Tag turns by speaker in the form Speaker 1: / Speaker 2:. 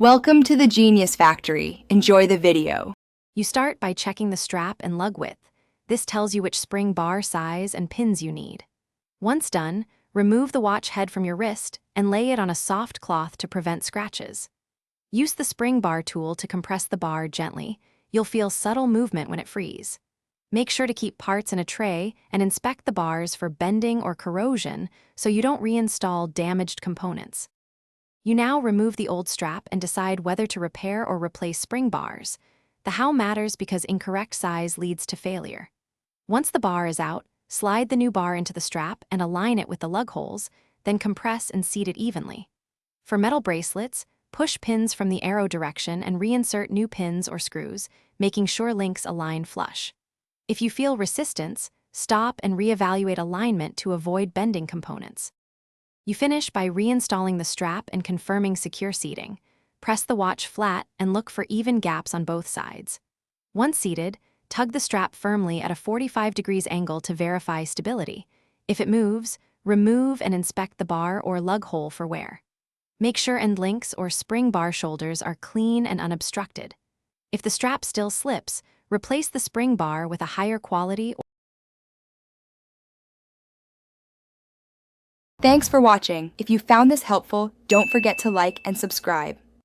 Speaker 1: Welcome to the Genius Factory. Enjoy the video.
Speaker 2: You start by checking the strap and lug width. This tells you which spring bar size and pins you need. Once done, remove the watch head from your wrist and lay it on a soft cloth to prevent scratches. Use the spring bar tool to compress the bar gently. You'll feel subtle movement when it frees. Make sure to keep parts in a tray and inspect the bars for bending or corrosion so you don't reinstall damaged components. You now remove the old strap and decide whether to repair or replace spring bars. The how matters because incorrect size leads to failure. Once the bar is out, slide the new bar into the strap and align it with the lug holes, then compress and seat it evenly. For metal bracelets, push pins from the arrow direction and reinsert new pins or screws, making sure links align flush. If you feel resistance, stop and reevaluate alignment to avoid bending components. You finish by reinstalling the strap and confirming secure seating. Press the watch flat and look for even gaps on both sides. Once seated, tug the strap firmly at a 45 degrees angle to verify stability. If it moves, remove and inspect the bar or lug hole for wear. Make sure end links or spring bar shoulders are clean and unobstructed. If the strap still slips, replace the spring bar with a higher quality.
Speaker 1: Thanks for watching. If you found this helpful, don't forget to like and subscribe.